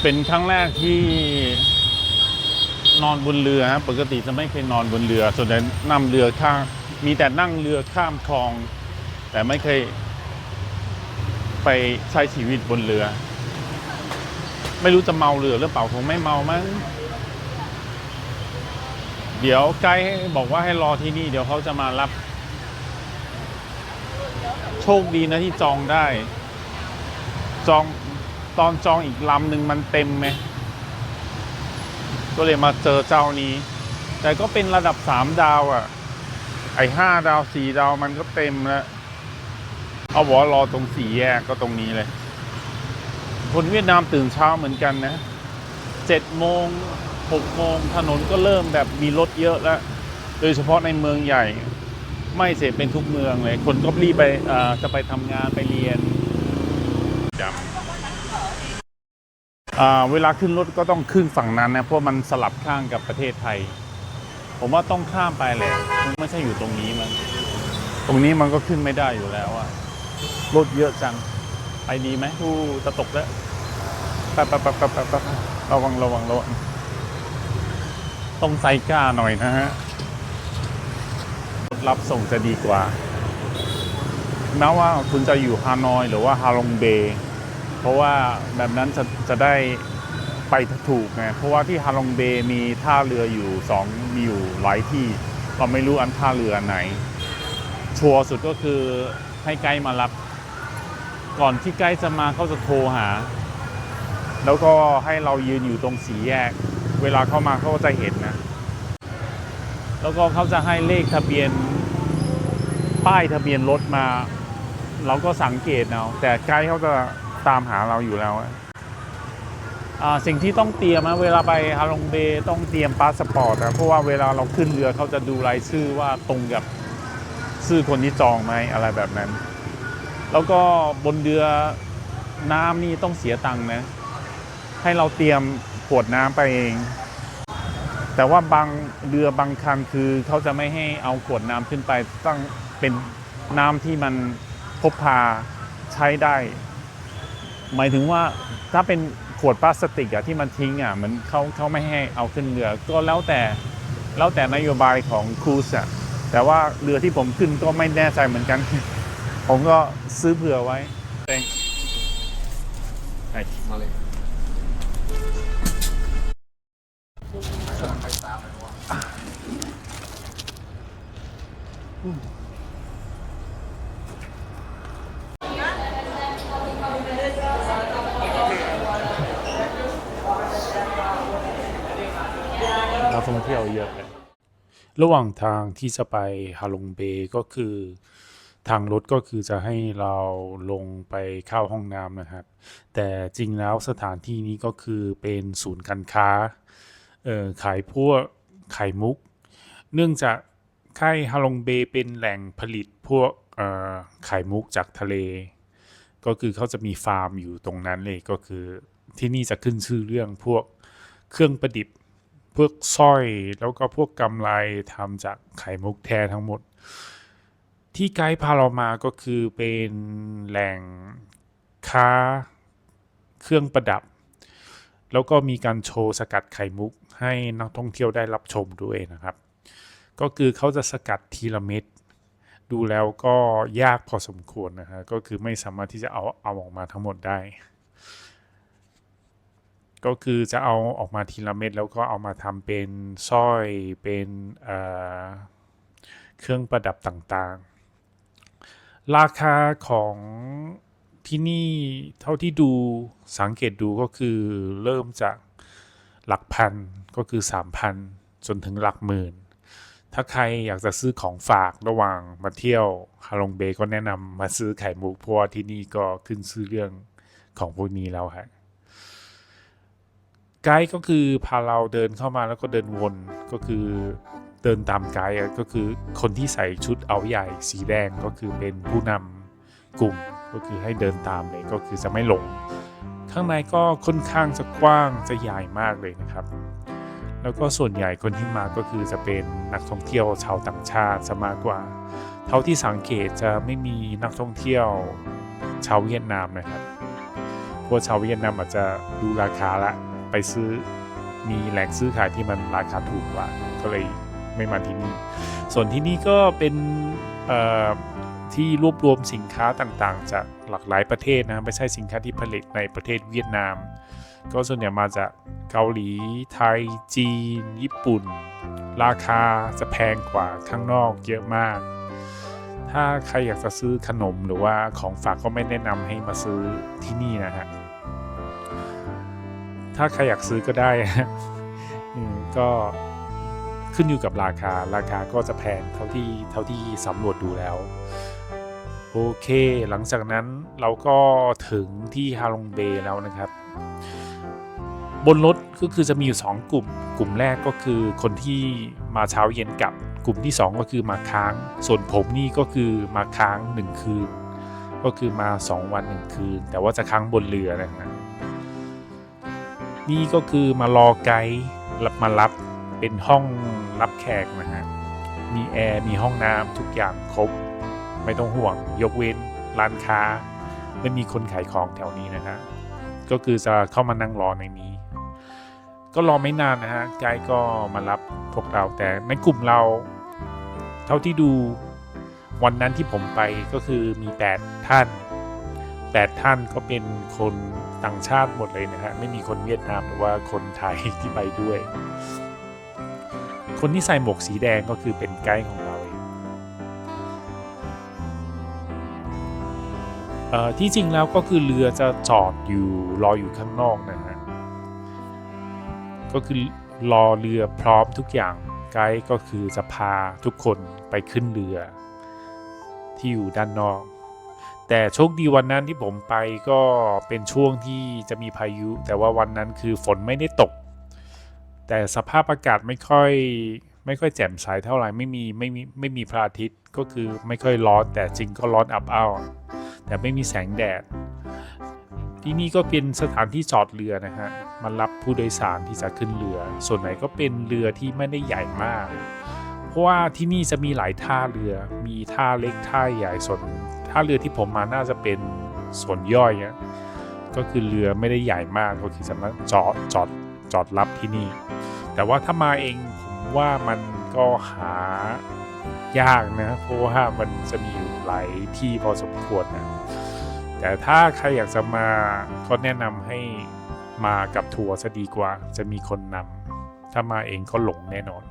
เป็นครั้งแรกที่นอนบนเรือฮะปกติจะไม่เคยนอนบนเรือส่วนใหญ่นั่งเรือข้ามมีแต่นั่งเรือข้ามคลอง แต่ไม่เคยไปใช้ชีวิตบนเรือ ไม่รู้จะเมาเรือหรือเปล่าคงไม่เมามั้งเดี๋ยวไกด์บอกว่าให้รอที่นี่เดี๋ยวเขาจะมารับโชคดีนะที่จองได้จองตอนจองอีกลำหนึ่งมันเต็มไหมก็เลยมาเจอเจ้านี้แต่ก็เป็นระดับ3 ดาวอ่ะไอ้5 ดาว4 ดาวมันก็เต็มแล้วเอาบอกรอตรง4 แยกก็ตรงนี้เลยคนเวียดนามตื่นเช้าเหมือนกันนะ7 โมง6 โมงถนนก็เริ่มแบบมีรถเยอะแล้วโดยเฉพาะในเมืองใหญ่ไม่เสียเป็นทุกเมืองเลยคนก็รีบไปจะไปทำงานไปเรียนเวลาขึ้นรถก็ต้องขึ้นฝั่งนั้นนะเพราะมันสลับข้างกับประเทศไทยผมว่าต้องข้ามไปแหละไม่ใช่อยู่ตรงนี้มันตรงนี้มันก็ขึ้นไม่ได้อยู่แล้วอะรถเยอะจังไปดีไหมผู้จะตกแล้วแป๊บระวังต้องใจกล้าหน่อยนะฮะรถรับส่งจะดีกว่าแม้ว่าคุณจะอยู่ฮานอยหรือว่าฮาลงเบย์เพราะว่าแบบนั้นจะได้ไปถูกไงเพราะว่าที่ฮาลงเบย์มีท่าเรืออยู่มีอยู่หลายที่เราไม่รู้อันท่าเรือไหนชัวร์สุดก็คือให้ไกด์มารับก่อนที่ไกด์จะมาเขาจะโทรหาแล้วก็ให้เรายืนอยู่ตรง4 แยกเวลาเข้ามาเขาก็จะเห็นนะแล้วก็เขาจะให้เลขทะเบียนป้ายทะเบียนรถมาเราก็สังเกตเอาแต่ไกด์เขาจะตามหาเราอยู่แล้วสิ่งที่ต้องเตรียมนะเวลาไปฮาลงเบย์ต้องเตรียมพาสปอร์ตนะเพราะว่าเวลาเราขึ้นเรือเขาจะดูรายชื่อว่าตรงกับชื่อคนที่จองไหมอะไรแบบนั้นแล้วก็บนเรือน้ำนี่ต้องเสียตังค์นะให้เราเตรียมขวดน้ำไปเองแต่ว่าบางเรือบางคันคือเขาจะไม่ให้เอาขวดน้ำขึ้นไปต้องเป็นน้ำที่มันพกพาใช้ได้หมายถึงว่าถ้าเป็นขวดพลาสติกที่มันทิ้งเหมือนเขาไม่ให้เอาขึ้นเรือก็แล้วแต่นโยบายของครูซแต่ว่าเรือที่ผมขึ้นก็ไม่แน่ใจเหมือนกันผมก็ซื้อเผื่อไว้มาเลยนักท่องเที่ยวเยอะเลยระหว่างทางที่จะไปฮาลงเบย์ก็คือทางรถก็คือจะให้เราลงไปเข้าห้องน้ำนะครับแต่จริงแล้วสถานที่นี้ก็คือเป็นศูนย์การค้าขายพวกไข่มุกเนื่องจากค่ายฮาลงเบย์เป็นแหล่งผลิตพวกไข่มุกจากทะเลก็คือเขาจะมีฟาร์มอยู่ตรงนั้นเลยก็คือที่นี่จะขึ้นชื่อเรื่องพวกเครื่องประดิษฐ์พวกสร้อยแล้วก็พวกกำไลทำจากไข่มุกแท้ทั้งหมดที่ไกด์พาเรามาก็คือเป็นแหล่งค้าเครื่องประดับแล้วก็มีการโชว์สกัดไข่มุกให้นักท่องเที่ยวได้รับชมด้วยนะครับก็คือเขาจะสกัดทีละเม็ดดูแล้วก็ยากพอสมควรนะฮะก็คือไม่สามารถที่จะเอาออกมาทั้งหมดได้ก็คือจะเอาออกมาทีละเม็ดแล้วก็เอามาทำเป็นสร้อยเป็นเครื่องประดับต่างๆราคาของที่นี่เท่าที่ดูสังเกตดูก็คือเริ่มจากหลักพันก็คือ 3,000 จนถึงหลักหมื่นถ้าใครอยากจะซื้อของฝากระหว่างมาเที่ยวฮาลงเบย์ก็แนะนำมาซื้อไข่มุกเพราะว่าที่นี่ก็ขึ้นชื่อเรื่องของพวกนี้แล้วฮะไกด์ก็คือพาเราเดินเข้ามาแล้วก็เดินวนก็คือเดินตามไกด์ก็คือคนที่ใส่ชุดเอาใหญ่สีแดงก็คือเป็นผู้นำกลุ่มก็คือให้เดินตามเลยก็คือจะไม่หลงข้างในก็ค่อนข้างจะกว้างจะใหญ่มากเลยนะครับแล้วก็ส่วนใหญ่คนที่มาก็คือจะเป็นนักท่องเที่ยวชาวต่างชาติซะมากกว่าเท่าที่สังเกตจะไม่มีนักท่องเที่ยวชาวเวียดนามนะครับ พวกชาวเวียดนามอาจจะดูราคาละไปซื้อมีแหล่งซื้อขายที่มันราคาถูกกว่าก็เลยไม่มาที่นี่ส่วนที่นี่ก็เป็นที่รวบรวมสินค้าต่างๆจากหลากหลายประเทศนะไม่ใช่สินค้าที่ผลิตในประเทศเวียดนามก็ส่วนใหญ่มาจากเกาหลีไทยจีนญี่ปุ่นราคาจะแพงกว่าข้างนอกเยอะมากถ้าใครอยากจะซื้อขนมหรือว่าของฝากก็ไม่แนะนำให้มาซื้อที่นี่นะฮะถ้าใครอยากซื้อก็ได้ ก็ขึ้นอยู่กับราคาก็จะแพงเท่าที่สำรวจดูแล้วโอเคหลังจากนั้นเราก็ถึงที่ฮาลงเบย์แล้วนะครับบนรถก็คือจะมีอยู่2กลุ่มแรกก็คือคนที่มาเช้าเย็นกลับกลุ่มที่2ก็คือมาค้างส่วนผมนี่ก็คือมาค้าง1คืนก็คือมา2วัน1คืนแต่ว่าจะค้างบนเรือนะฮะนี่ก็คือมารอไกด์มารับเป็นห้องรับแขกนะฮะมีแอร์มีห้องน้ำทุกอย่างครบไม่ต้องห่วงยกเว้นร้านค้าไม่มีคนขายของแถวนี้นะฮะก็คือจะเข้ามานั่งรอในนี้ก็รอไม่นานนะฮะไกด์ก็มารับพวกเราแต่ในกลุ่มเราเท่าที่ดูวันนั้นที่ผมไปก็คือมี8ท่านก็เป็นคนต่างชาติหมดเลยนะฮะไม่มีคนเวียดนามหรือว่าคนไทยที่ไปด้วยคนที่ใส่หมวกสีแดงก็คือเป็นไกด์ของเราเองที่จริงแล้วก็คือเรือจะจอดอยู่รออยู่ข้างนอกนะฮะก็คือรอเรือพร้อมทุกอย่างไกด์ก็คือจะพาทุกคนไปขึ้นเรือที่อยู่ด้านนอกแต่โชคดีวันนั้นที่ผมไปก็เป็นช่วงที่จะมีพายุแต่ว่าวันนั้นคือฝนไม่ได้ตกแต่สภาพอากาศไม่ค่อยแจ่มใสเท่าไหร่ไม่มีพระอาทิตย์ก็คือไม่ค่อยร้อนแต่จริงก็ร้อนอับอ้าวแต่ไม่มีแสงแดดที่นี่ก็เป็นสถานที่จอดเรือนะฮะมารับผู้โดยสารที่จะขึ้นเรือส่วนไหนก็เป็นเรือที่ไม่ได้ใหญ่มากเพราะว่าที่นี่จะมีหลายท่าเรือมีท่าเล็กท่าใหญ่ส่วนท่าเรือที่ผมมาน่าจะเป็นส่วนย่อยนะก็คือเรือไม่ได้ใหญ่มากก็คือสามารถจอดรับที่นี่แต่ว่าถ้ามาเองผมว่ามันก็หายากนะเพราะว่ามันจะมีอยู่หลายที่พอสมควรนะแต่ถ้าใครอยากจะมาก็แนะนำให้มากับทัวร์จะดีกว่าจะมีคนนำถ้ามาเองก็หลงแน่นอน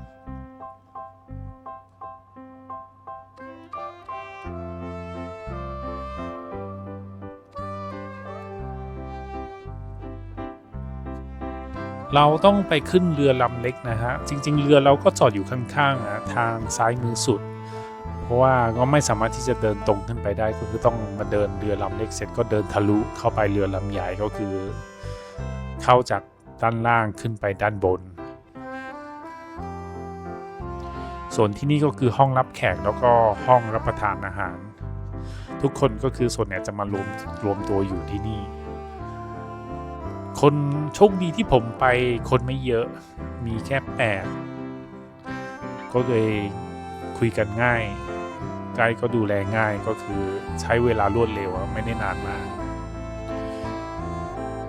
เราต้องไปขึ้นเรือลำเล็กนะฮะจริงๆเรือเราก็จอดอยู่ข้างๆนะทางซ้ายมือสุดเพราะว่าก็ไม่สามารถที่จะเดินตรงขึ้นไปได้ก็คือต้องมาเดินเรือลำเล็กเสร็จก็เดินทะลุเข้าไปเรือลำใหญ่ก็คือเข้าจากด้านล่างขึ้นไปด้านบนส่วนที่นี่ก็คือห้องรับแขกแล้วก็ห้องรับประทานอาหารทุกคนก็คือส่วนใหญ่จะมารวมตัวอยู่ที่นี่คนโชคดีที่ผมไปคนไม่เยอะมีแค่8ก็เลยคุยกันง่ายไกด์ก็ดูแลง่ายก็คือใช้เวลารวดเร็วไม่ได้นานมาก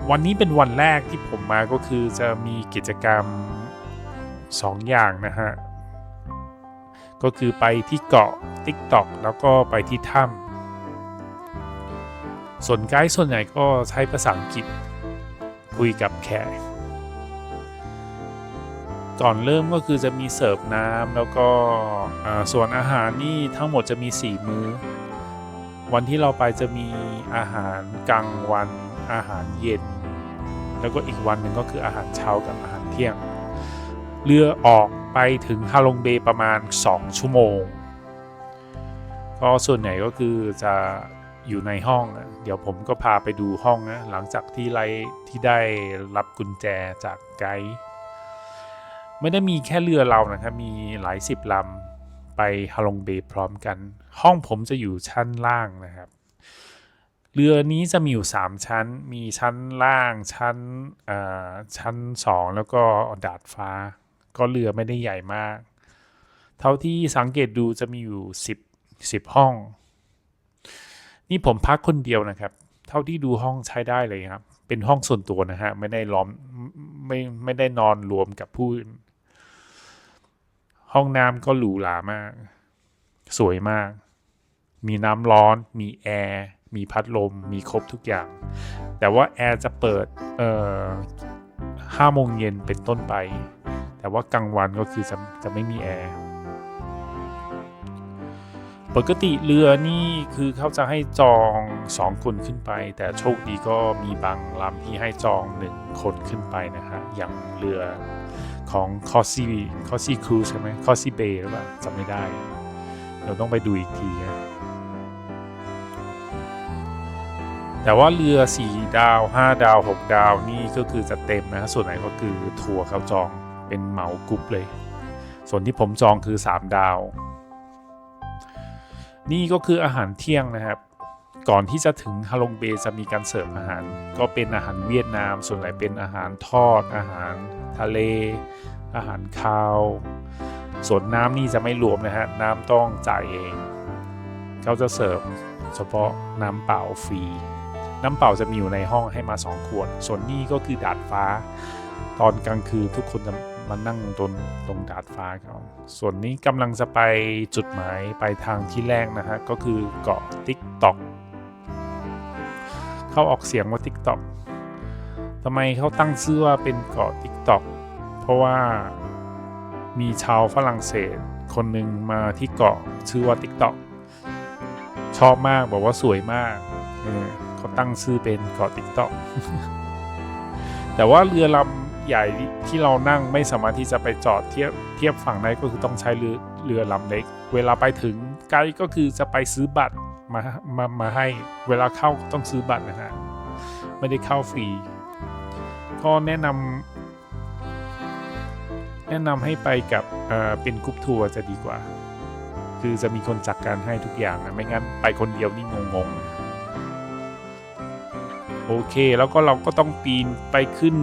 วันนี้เป็นวันแรกที่ผมมาก็คือจะมีกิจกรรม2อย่างนะฮะก็คือไปที่เกาะ TikTok แล้วก็ไปที่ถ้ำส่วนไกด์ส่วนใหญ่ก็ใช้ภาษาอังกฤษคุยกับแขกก่อนเริ่มก็คือจะมีเสิร์ฟน้ำแล้วก็ส่วนอาหารนี่ทั้งหมดจะมี4มื้อวันที่เราไปจะมีอาหารกลางวันอาหารเย็นแล้วก็อีกวันหนึ่งก็คืออาหารเช้ากับอาหารเที่ยงเรือออกไปถึงฮาลงเบย์ประมาณ2ชั่วโมงก็ส่วนใหญ่ก็คือจะอยู่ในห้องเดี๋ยวผมก็พาไปดูห้องนะหลังจากที่ได้รับกุญแจจากไกด์ไม่ได้มีแค่เรือเรานะครับมีหลาย10ลำไปฮาลงเบย์พร้อมกันห้องผมจะอยู่ชั้นล่างนะครับเรือนี้จะมีอยู่3ชั้นมีชั้นล่างชั้น2แล้วก็ดาดฟ้าก็เรือไม่ได้ใหญ่มากเท่าที่สังเกตดูจะมีอยู่10ห้องนี่ผมพักคนเดียวนะครับเท่าที่ดูห้องใช้ได้เลยครับ เป็นห้องส่วนตัวนะฮะไม่ได้ล้อมไม่ได้นอนรวมกับผู้อื่นห้องน้ำก็หรูหรามากสวยมากมีน้ำร้อนมีแอร์มีพัดลมมีครบทุกอย่างแต่ว่าแอร์จะเปิด5 โมงเย็นเป็นต้นไปแต่ว่ากลางวันก็คือจะไม่มีแอร์ปกติเรือนี่คือเขาจะให้จอง2 คนขึ้นไปแต่โชคดีก็มีบางลำที่ให้จอง1 คนขึ้นไปนะฮะอย่างเรือของคอซี่ครูใช่ไหมคอซี่เบย์หรือเปล่าจำไม่ได้เดี๋ยวต้องไปดูอีกทีนะแต่ว่าเรือ4 ดาว5 ดาว6 ดาวนี่ก็คือจะเต็มนะส่วนไหนก็คือทัวร์เขาจองเป็นเหมากรุ๊ปเลยส่วนที่ผมจองคือ3 ดาวนี่ก็คืออาหารเที่ยงนะครับก่อนที่จะถึงฮาลงเบย์จะมีการเสิร์ฟอาหารก็เป็นอาหารเวียดนามส่วนใหญ่เป็นอาหารทอดอาหารทะเลอาหารคาวส่วนน้ำนี่จะไม่รวมนะฮะน้ำต้องจ่ายเองเขาจะเสิร์ฟเฉพาะน้ำเปล่าฟรีน้ำเปล่าจะมีอยู่ในห้องให้มา2 ขวดส่วนนี้ก็คือดาดฟ้าตอนกลางคืนทุกคนจะมานั่งตรงดาดฟ้าเขาส่วนนี้กำลังจะไปจุดหมายไปทางที่แรกนะฮะก็คือเกาะติ๊กต็อกเขาออกเสียงว่าติ๊กต็อกทำไมเขาตั้งชื่อว่าเป็นเกาะติ๊กต็อกเพราะว่ามีชาวฝรั่งเศสคนหนึ่งมาที่เกาะชื่อว่าติ๊กต็อกชอบมากบอกว่าสวยมากเขาตั้งชื่อเป็นเกาะติ๊กต็อก แต่ว่าเรือลำใหญ่ที่เรานั่งไม่สามารถที่จะไปจอดเทียบฝั่งได้ก็คือต้องใช้เรือลำเล็กเวลาไปถึงไกด์ก็คือจะไปซื้อบัตรมาให้เวลาเข้าต้องซื้อบัตรนะฮะไม่ได้เข้าฟรีก็แนะนำให้ไปกับเป็นกรุ๊ปทัวร์จะดีกว่าคือจะมีคนจัดการให้ทุกอย่างนะไม่งั้นไปคนเดียวนี่งงโอเคแล้วก็เราก็ต้องปีนไปขึ้น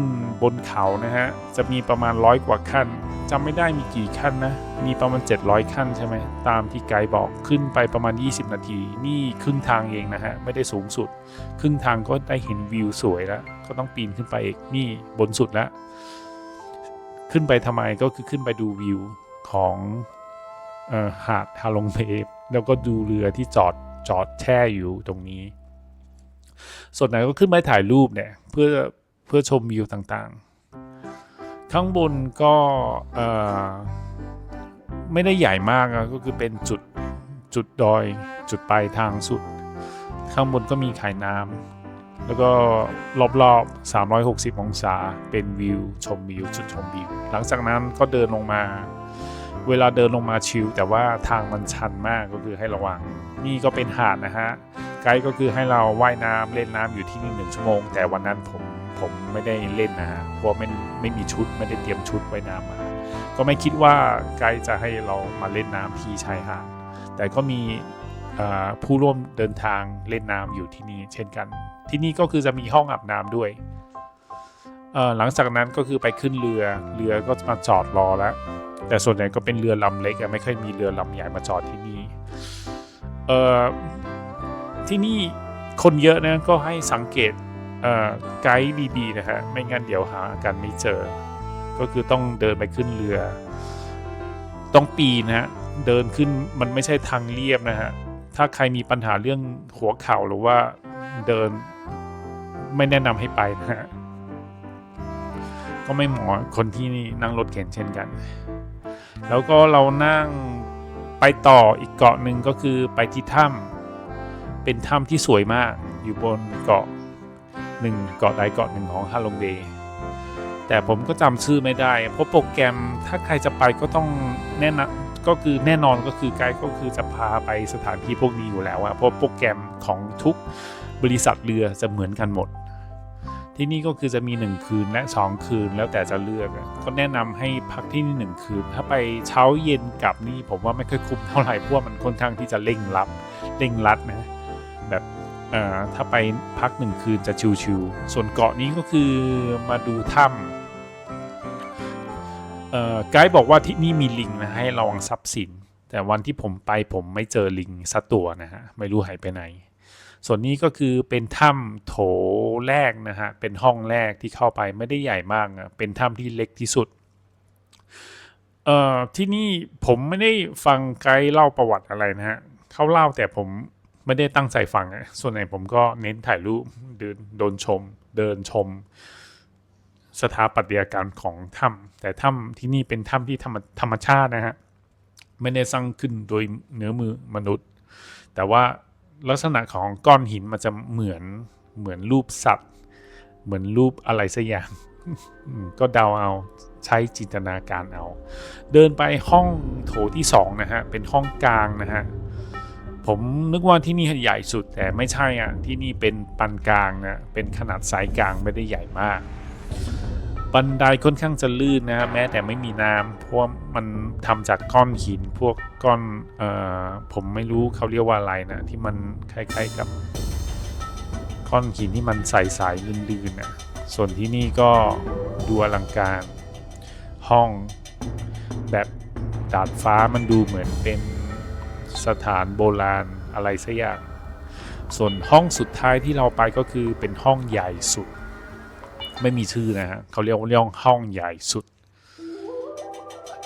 บนเขานะฮะจะมีประมาณ100 กว่าขั้นจำไม่ได้มีกี่ขั้นนะมีประมาณ700 ขั้นใช่ไหมตามที่ไกด์บอกขึ้นไปประมาณ20 นาทีนี่ครึ่งทางเองนะฮะไม่ได้สูงสุดครึ่งทางก็ได้เห็นวิวสวยแล้วก็ต้องปีนขึ้นไปอีกนี่บนสุดแล้วขึ้นไปทำไมก็คือขึ้นไปดูวิวของหาดฮาลงเบย์แล้วก็ดูเรือที่จอดแช่อยู่ตรงนี้ส่วนไหนก็ขึ้นไปถ่ายรูปเนี่ยเพื่อชมวิวต่างๆข้างบนก็ไม่ได้ใหญ่มากก็คือเป็นจุดดอยจุดปลายทางสุดข้างบนก็มีขายน้ำแล้วก็รอบ360 องศาเป็นวิวชมวิวจุดชมวิวหลังจากนั้นก็เดินลงมาเวลาเดินลงมาชิลแต่ว่าทางมันชันมากก็คือให้ระวังนี่ก็เป็นหาดนะฮะไกด์ก็คือให้เราว่ายน้ำเล่นน้ำอยู่ที่นี่1 ชั่วโมงแต่วันนั้นผมไม่ได้เล่นนะฮะเพราะไม่มีชุดไม่ได้เตรียมชุดว่ายน้ำมาก็ไม่คิดว่าไกด์จะให้เรามาเล่นน้ำที่ชายหาดแต่ก็มีผู้ร่วมเดินทางเล่นน้ำอยู่ที่นี่เช่นกันที่นี่ก็คือจะมีห้องอาบน้ำด้วยหลังจากนั้นก็คือไปขึ้นเรือก็มาจอดรอแล้วแต่ส่วนใหญ่ก็เป็นเรือลำเล็กไม่ค่อยมีเรือลำใหญ่มาจอดที่นี่ที่นี่คนเยอะนะก็ให้สังเกตไกด์ดีๆนะฮะไม่งั้นเดี๋ยวหากันไม่เจอก็คือต้องเดินไปขึ้นเรือต้องปีนนะฮะเดินขึ้นมันไม่ใช่ทางเรียบนะฮะถ้าใครมีปัญหาเรื่องหัวเข่าหรือว่าเดินไม่แนะนำให้ไปนะฮะก็ไม่เหมาะคนที่นี่นั่งรถเข็นเช่นกันแล้วก็เรานั่งไปต่ออีกเกาะหนึ่งก็คือไปที่ถ้ำเป็นถ้ำที่สวยมากอยู่บนเกาะใดเกาะหนึ่งของฮาลงเบย์แต่ผมก็จำชื่อไม่ได้เพราะโปรแกรมถ้าใครจะไปก็ต้องแน่นอนก็คือไกด์ก็คือจะพาไปสถานที่พวกนี้อยู่แล้วเพราะโปรแกรมของทุกบริษัทเรือจะเหมือนกันหมดที่นี่ก็คือจะมี1 คืนและ2 คืนแล้วแต่จะเลือกก็แนะนำให้พักที่นี่1 คืนถ้าไปเช้าเย็นกลับนี่ผมว่าไม่ค่อยคุ้มเท่าไหร่เพราะมันค่อนข้างที่จะเร่งรัดนะแบบถ้าไปพัก1 คืนจะชิวๆส่วนเกาะนี้ก็คือมาดูถ้ำไกด์บอกว่าที่นี่มีลิงนะให้ระวังทรัพย์สินแต่วันที่ผมไปผมไม่เจอลิงสักตัวนะฮะไม่รู้หายไปไหน ส่วนนี้ก็คือเป็นถ้ำโถแรกนะฮะเป็นห้องแรกที่เข้าไปไม่ได้ใหญ่มากนะเป็นถ้ำที่เล็กที่สุดที่นี่ผมไม่ได้ฟังไกด์เล่าประวัติอะไรนะฮะเขาเล่าแต่ผมไม่ได้ตั้งใจฟังส่วนใหญ่ผมก็เน้นถ่ายรูปเดินชมสถาปัตยกรรมของถ้ำแต่ถ้ำที่นี่เป็นถ้ำที่ธรรมชาตินะฮะไม่ได้สร้างขึ้นโดยเนื้อมือมนุษย์แต่ว่าลักษณะของก้อนหินมันจะเหมือนรูปสัตว์เหมือนรูปอะไรสักอย่างก็เดาเอาใช้จินตนาการเอาเดินไปห้องโถที่2นะฮะเป็นห้องกลางนะฮะผมนึกว่าที่นี่ใหญ่สุดแต่ไม่ใช่ที่นี่เป็นปานกลางนะเป็นขนาดไซส์กลางไม่ได้ใหญ่มากบันไดค่อนข้างจะลื่นนะแม้แต่ไม่มีน้ำเพราะมันทำจากก้อนหินพวกก้อนผมไม่รู้เขาเรียกว่าอะไรนะที่มันคล้ายๆกับก้อนหินที่มันใสๆลื่นๆนะส่วนที่นี่ก็ดูอลังการห้องแบบดาดฟ้ามันดูเหมือนเป็นสถานโบราณอะไรสักอย่างส่วนห้องสุดท้ายที่เราไปก็คือเป็นห้องใหญ่สุดไม่มีชื่อนะฮะเขาเรียกว่าห้องใหญ่สุด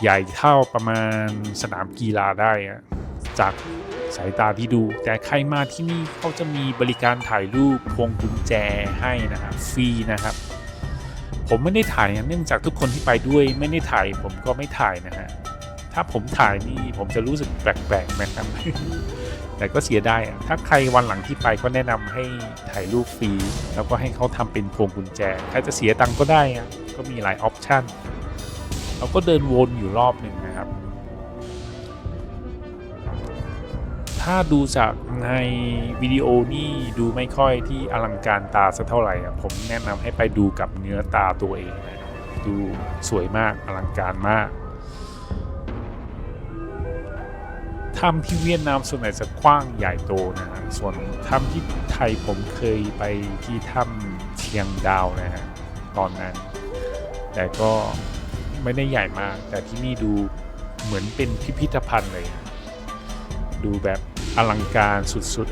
ใหญ่เท่าประมาณสนามกีฬาได้จากสายตาที่ดูแต่ใครมาที่นี่เขาจะมีบริการถ่ายรูปพวงกุญแจให้นะครับฟรีนะครับผมไม่ได้ถ่ายเนื่องจากทุกคนที่ไปด้วยไม่ได้ถ่ายผมก็ไม่ถ่ายนะฮะถ้าผมถ่ายนี่ผมจะรู้สึกแปลกๆนะครับ แต่ก็เสียดายถ้าใครวันหลังที่ไปก็แนะนำให้ถ่ายรูปฟรีแล้วก็ให้เขาทำเป็นพวงกุญแจใครจะเสียตังค์ก็ได้ก็มีหลายออปชั่นเราก็เดินวนอยู่รอบหนึ่งนะครับถ้าดูจากในวิดีโอนี่ดูไม่ค่อยที่อลังการตาสักเท่าไหร่ผมแนะนำให้ไปดูกับเนื้อตาตัวเองนะดูสวยมากอลังการมากถ้ำที่เวียดนามส่วนใหญ่จะกว้างใหญ่โตนะฮะส่วนถ้ำที่ไทยผมเคยไปที่ถ้ำเชียงดาวนะฮะตอนนั้นแต่ก็ไม่ได้ใหญ่มากแต่ที่นี่ดูเหมือนเป็นพิพิธภัณฑ์เลยดูแบบอลังการสุด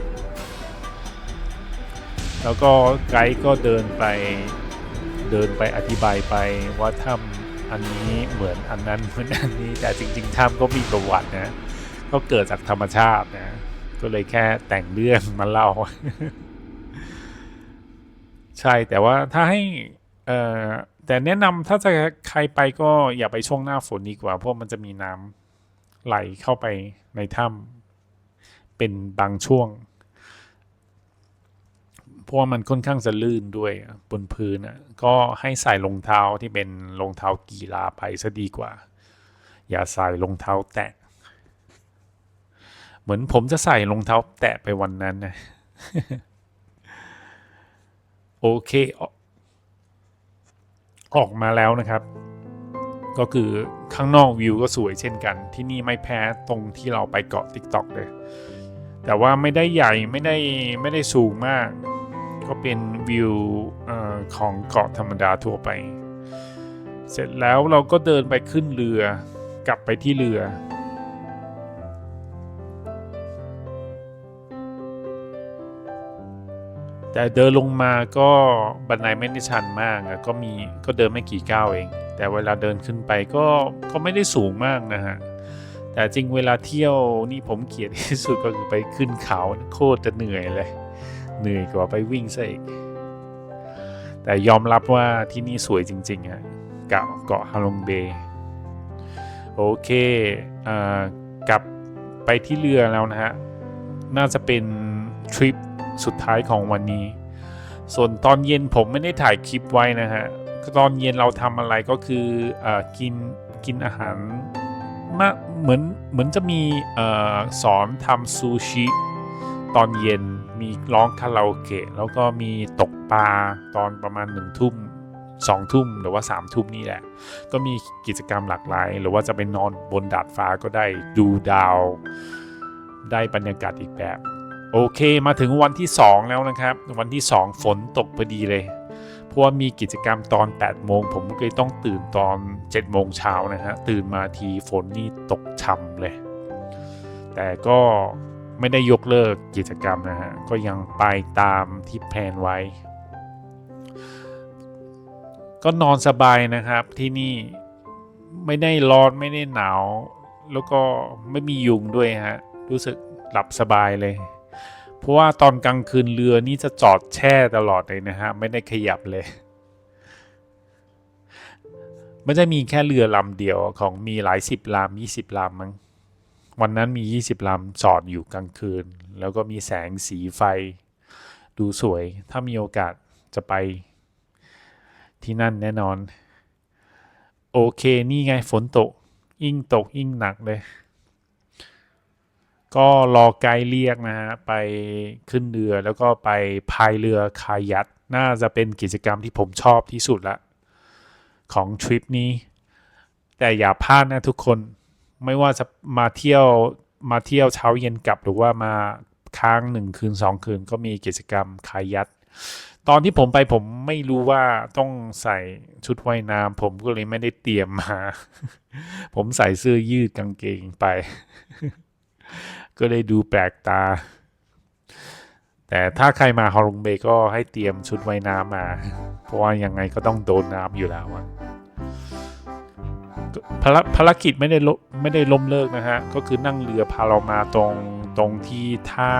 ๆแล้วก็ไกด์ก็เดินไปอธิบายไปว่าถ้ำอันนี้เหมือนอันนั้นเหมือนอันนี้แต่จริงๆถ้ำก็มีประวัตินะก็เกิดจากธรรมชาตินะก็เลยแค่แต่งเรื่องมาเล่า ใช่แต่ว่าถ้าให้แต่แนะนำถ้าจะใครไปก็อย่าไปช่วงหน้าฝนดีกว่าเพราะมันจะมีน้ำไหลเข้าไปในถ้ำเป็นบางช่วงเพราะมันค่อนข้างจะลื่นด้วยบนพื้นก็ให้ใส่รองเท้าที่เป็นรองเท้ากีฬาไปซะดีกว่าอย่าใส่รองเท้าแตะเหมือนผมจะใส่รองเท้าแตะไปวันนั้นนะ โอเคออกมาแล้วนะครับก็คือข้างนอกวิวก็สวยเช่นกันที่นี่ไม่แพ้ตรงที่เราไปเกาะ TikTok เลยแต่ว่าไม่ได้ใหญ่ไม่ได้สูงมากก็เป็นวิวของเกาะธรรมดาทั่วไปเสร็จแล้วเราก็เดินไปขึ้นเรือกลับไปที่เรือแต่เดินลงมาก็บันไดไม่ได้ชันมากก็เดินไม่กี่ก้าวเองแต่เวลาเดินขึ้นไปก็ไม่ได้สูงมากนะฮะแต่จริงเวลาเที่ยวนี่ผมเกลียดที่สุดก็คือไปขึ้นเขาโคตรจะเหนื่อยเลยเหนื่อยกว่าไปวิ่งซะอีกแต่ยอมรับว่าที่นี่สวยจริงๆฮะเกาะฮาลงเบย์โอเคกลับไปที่เรือแล้วนะฮะน่าจะเป็นทริปสุดท้ายของวันนี้ส่วนตอนเย็นผมไม่ได้ถ่ายคลิปไว้นะฮะตอนเย็นเราทำอะไรก็คือกินอาหารเหมือนจะมีสอนทำซูชิตอนเย็นมีร้องคาราโอเกะแล้วก็มีตกปลาตอนประมาณ1 ทุ่ม2 ทุ่มหรือว่า3 ทุ่มนี่แหละก็มีกิจกรรมหลากหลายหรือว่าจะไปนอนบนดาดฟ้าก็ได้ดูดาวได้บรรยากาศอีกแบบโอเคมาถึงวันที่2แล้วนะครับวันที่2ฝนตกพอดีเลยเพราะว่ามีกิจกรรมตอน8 โมงผมก็เลยต้องตื่นตอน7 โมงเช้านะฮะตื่นมาทีฝนนี่ตกช่ำเลยแต่ก็ ไม่ได้ยกเลิกกิจกรรมนะฮะก็ยังไปตามที่แพลนไว้ก็นอนสบายนะครับที่นี่ไม่ได้ร้อนไม่ได้หนาวแล้วก็ไม่มียุงด้วยฮะรู้สึกหลับสบายเลยเพราะว่าตอนกลางคืนเรือนี่จะจอดแช่ตลอดเลยนะฮะไม่ได้ขยับเลยไม่ได้มีแค่เรือลำเดียวของมีหลาย10 ลำ20 ลำมั้งวันนั้นมี20 ลำจอดอยู่กลางคืนแล้วก็มีแสงสีไฟดูสวยถ้ามีโอกาสจะไปที่นั่นแน่นอนโอเคนี่ไงฝนตกยิ่งตกยิ่งหนักเลยก็รอไกด์เรียกนะฮะไปขึ้นเรือแล้วก็ไปพายเรือคายัคน่าจะเป็นกิจกรรมที่ผมชอบที่สุดละของทริปนี้แต่อย่าพลาดนะทุกคนไม่ว่าจะมาเที่ยวเช้าเย็นกลับหรือว่ามาค้าง1 คืน 2 คืนก็มีกิจกรรมคายัคตอนที่ผมไปผมไม่รู้ว่าต้องใส่ชุดว่ายน้ำผมก็เลยไม่ได้เตรียมมา ผมใส่เสื้อยืดกางเกงไป ก็เลยดูแปลกตาแต่ถ้าใครมาฮอลลงเบย์ก็ให้เตรียมชุดว่ายน้ำมาเพราะว่ายังไงก็ต้องโดนน้ำอยู่แล้วภารกิจไม่ได้ล้มเลิกนะฮะก็คือนั่งเรือพาเรามาตรงที่ท่า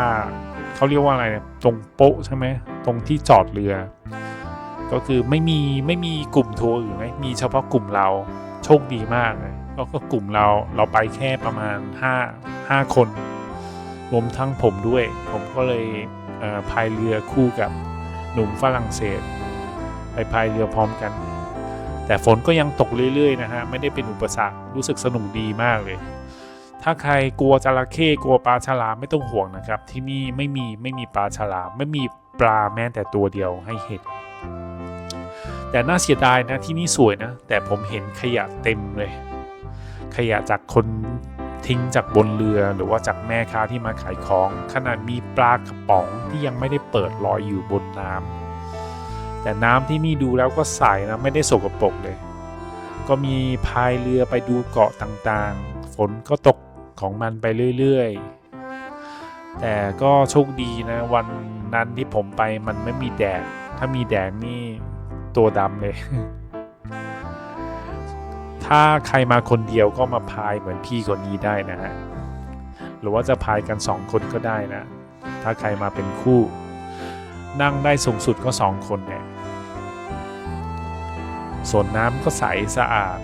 เขาเรียกว่าอะไรนะตรงโป๊ะใช่ไหมตรงที่จอดเรือก็คือไม่มีกลุ่มทัวร์อื่นไหมมีเฉพาะกลุ่มเราโชคดีมากเลยก็กลุ่มเราไปแค่ประมาณ5 คนรวมทั้งผมด้วยผมก็เลยพายเรือคู่กับหนุ่มฝรั่งเศสไปพายเรือพร้อมกันแต่ฝนก็ยังตกเรื่อยๆนะฮะไม่ได้เป็นอุปสรรครู้สึกสนุกดีมากเลยถ้าใครกลัวจระเข้กลัวปลาฉลามไม่ต้องห่วงนะครับที่นี่ไม่มีปลาฉลามไม่มีปลาแม้แต่ตัวเดียวให้เห็นแต่น่าเสียดายนะที่นี่สวยนะแต่ผมเห็นขยะเต็มเลยขยะจากคนทิ้งจากบนเรือหรือว่าจากแม่ค้าที่มาขายของขนาดมีปลากระป๋องที่ยังไม่ได้เปิดลอยอยู่บนน้ำแต่น้ำที่นี่ดูแล้วก็ใสนะไม่ได้สกปรกเลยก็มีพายเรือไปดูเกาะต่างๆฝนก็ตกของมันไปเรื่อยๆแต่ก็โชคดีนะวันนั้นที่ผมไปมันไม่มีแดดถ้ามีแดดนี่ตัวดำเลย ถ้าใครมาคนเดียวก็มาพายเหมือนพี่คนนี้ได้นะฮะหรือว่าจะพายกัน2 คนก็ได้นะถ้าใครมาเป็นคู่นั่งได้สูงสุดก็2 คนเนี่ยส่วนน้ำก็ใสสะอาด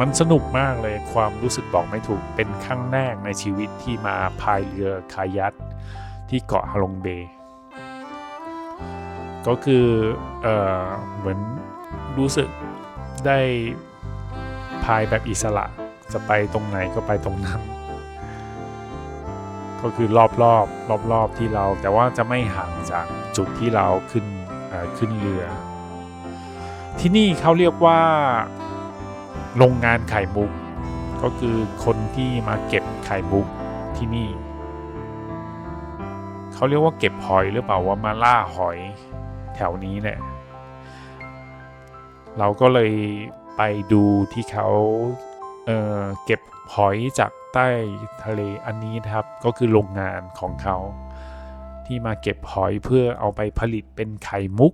มันสนุกมากเลยความรู้สึกบอกไม่ถูกเป็นครั้งแรกในชีวิตที่มาพายเรือคายัคที่เกาะฮาลงเบย์ก็คือเหมือนรู้สึกได้พายแบบอิสระจะไปตรงไหนก็ไปตรงนั้นก็คือรอบที่เราแต่ว่าจะไม่ห่างจากจุดที่เราขึ้นเรือที่นี่เขาเรียกว่าโรงงานไข่มุกก็คือคนที่มาเก็บไข่มุกที่นี่เขาเรียกว่าเก็บหอยหรือเปล่าว่ามาล่าหอยแถวนี้เนี่ยเราก็เลยไปดูที่เขาเก็บหอยจากใต้ทะเลอันนี้นะครับก็คือโรงงานของเขาที่มาเก็บหอยเพื่อเอาไปผลิตเป็นไข่มุก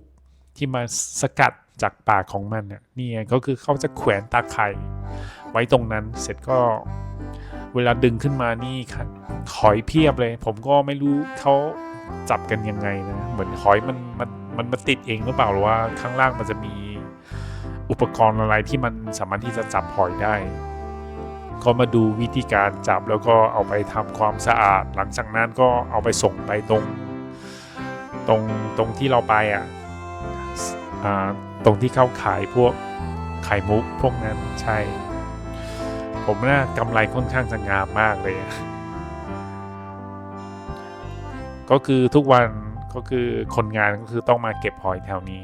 ที่มาสกัดจากปากของมันเนี่ยนี่ก็คือเขาจะแขวนตาไข่ไว้ตรงนั้นเสร็จก็เวลาดึงขึ้นมานี่หอยเพียบเลยผมก็ไม่รู้เขาจับกันยังไงนะเหมือนหอยมันมาติดเองหรือเปล่าหรือว่าข้างล่างมันจะมีอุปกรณ์อะไรที่มันสามารถที่จะจับหอยได้ก็มาดูวิธีการจับแล้วก็เอาไปทำความสะอาดหลังจากนั้นก็เอาไปส่งไปตรงที่เราไปตรงที่เขาขายพวกไข่มุกพวกนั้นใช่ผมน่ากำไรค่อนข้างจะงามมากเลยก็คือทุกวันก็คือคนงานก็คือต้องมาเก็บหอยแถวนี้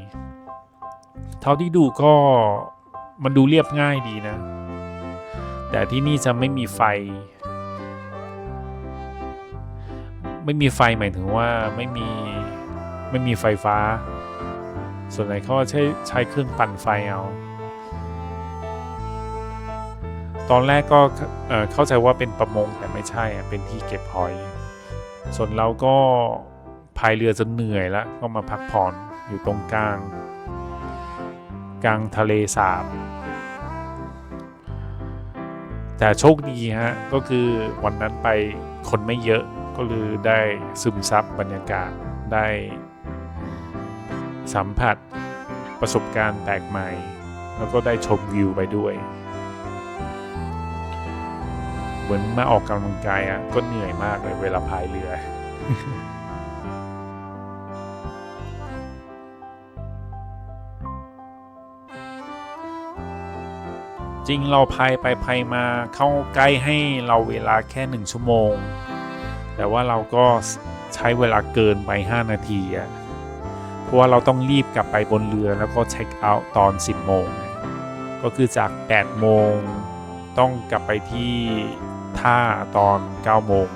เท่าที่ดูก็มันดูเรียบง่ายดีนะแต่ที่นี่จะไม่มีไฟหมายถึงว่าไม่มีไฟฟ้าส่วนใหญ่เขาใช้เครื่องปั่นไฟเอาตอนแรกก็เข้าใจว่าเป็นประมงแต่ไม่ใช่เป็นที่เก็บหอย ส่วนเราก็พายเรือจนเหนื่อยแล้วก็มาพักผ่อนอยู่ตรงกลางทะเลสาบแต่โชคดีฮะก็คือวันนั้นไปคนไม่เยอะก็เลยได้ซึมซับบรรยากาศได้สัมผัสประสบการณ์แปลกใหม่แล้วก็ได้ชมวิวไปด้วยเหมือนมาออกกำลังกายอ่ะก็เหนื่อยมากเลยเวลาพายเรือ จริงเราพายไปพายมาเข้าใกล้ให้เราเวลาแค่1 ชั่วโมงแต่ว่าเราก็ใช้เวลาเกินไป5 นาทีอะเพราะว่าเราต้องรีบกลับไปบนเรือแล้วก็เช็คเอาท์ตอน10 โมงก็คือจาก8 โมงต้องกลับไปที่ท่าตอน9 โมง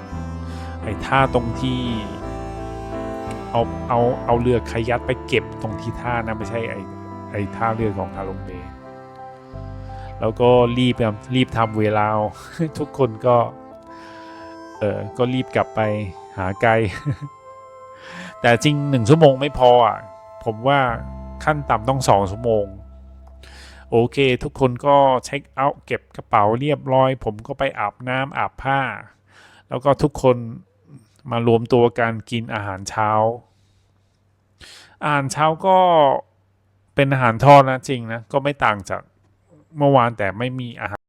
ไอ้ท่าตรงที่เอาเรือคายักไปเก็บตรงที่ท่านะไม่ใช่ไอ้ท่าเรือของฮาลงเบย์แล้วก็รีบทำเวลา ทุกคนก็รีบกลับไปหาไกด์ แต่จริง1 ชั่วโมงไม่พออ่ะผมว่าขั้นต่ำต้อง2 ชั่วโมงโอเคทุกคนก็เช็คเอาท์เก็บกระเป๋าเรียบร้อยผมก็ไปอาบน้ำอาบผ้าแล้วก็ทุกคนมารวมตัวกันกินอาหารเช้าก็เป็นอาหารทอดนะจริงนะก็ไม่ต่างจากเมื่อวานแต่ไม่มีอาหาร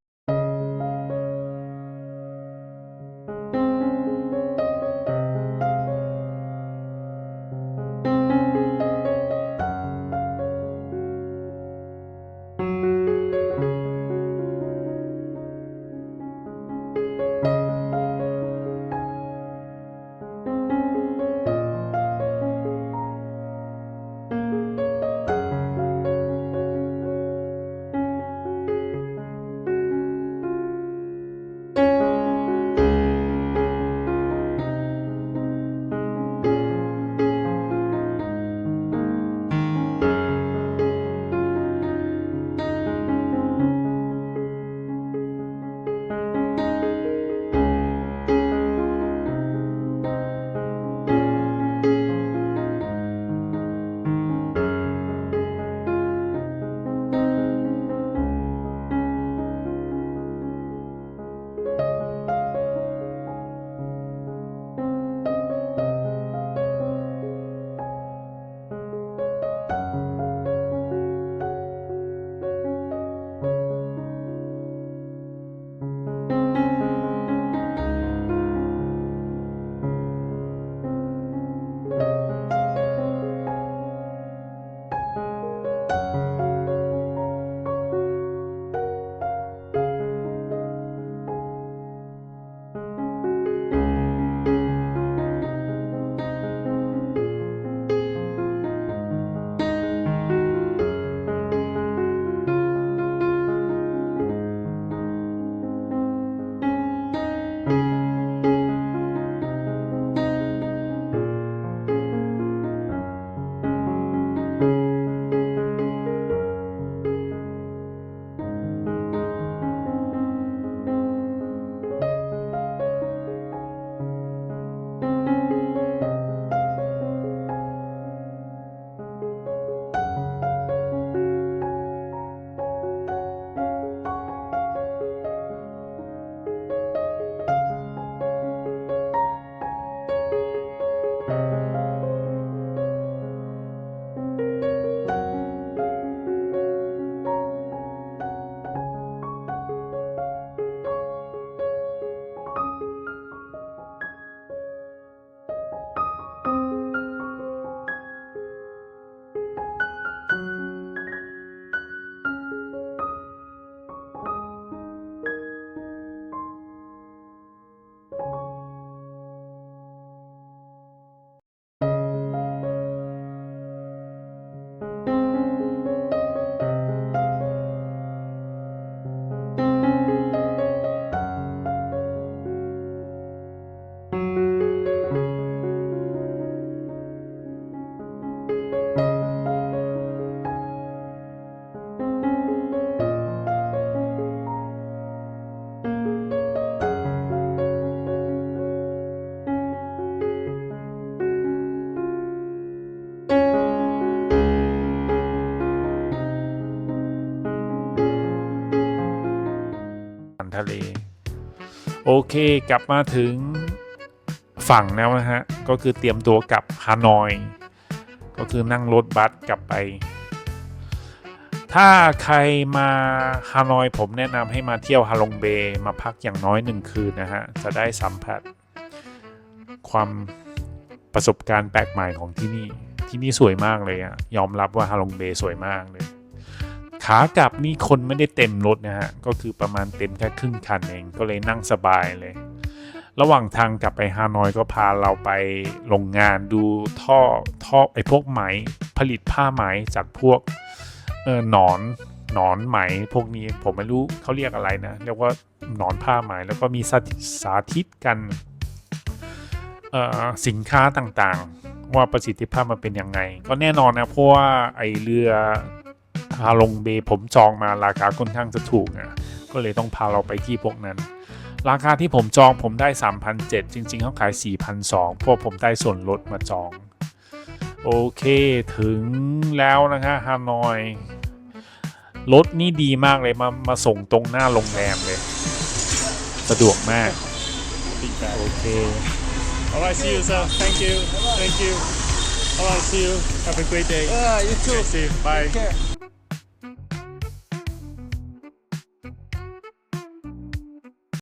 ทะเลโอเคกลับมาถึงฝั่งแล้วนะฮะก็คือเตรียมตัวกลับฮานอยก็คือนั่งรถบัสกลับไปถ้าใครมาฮานอยผมแนะนำให้มาเที่ยวฮาลงเบย์มาพักอย่างน้อย1 คืนนะฮะจะได้สัมผัสความประสบการณ์แปลกใหม่ของที่นี่สวยมากเลยอะยอมรับว่าฮาลงเบย์สวยมากเลยขากลับนี่คนไม่ได้เต็มรถนะฮะก็คือประมาณเต็มแค่ครึ่งคันเองก็เลยนั่งสบายเลยระหว่างทางกลับไปฮานอยก็พาเราไปโรงงานดูท่อไอ้พวกไหมผลิตผ้าไหมจากพวกหนอนไหมพวกนี้ผมไม่รู้เขาเรียกอะไรนะเรียกว่าหนอนผ้าไหมแล้วก็มีสาธิตกันสินค้าต่างๆว่าประสิทธิภาพมันเป็นยังไงก็แน่นอนนะเพราะว่าไอเรือฮาลงเบย์ผมจองมาราคาค่อนข้างจะถูกนะก็เลยต้องพาเราไปที่พวกนั้นราคาที่ผมจองผมได้ 3,700 จริงๆเขาขาย 4,200 เพราะผมได้ส่วนลดมาจองโอเคถึงแล้วนะคะฮานอยรถนี่ดีมากเลยมาส่งตรงหน้าโรงแรมเลยสะดวกมากโอเค Alright see you sir thank you Alright see you have a great day You too. See you bye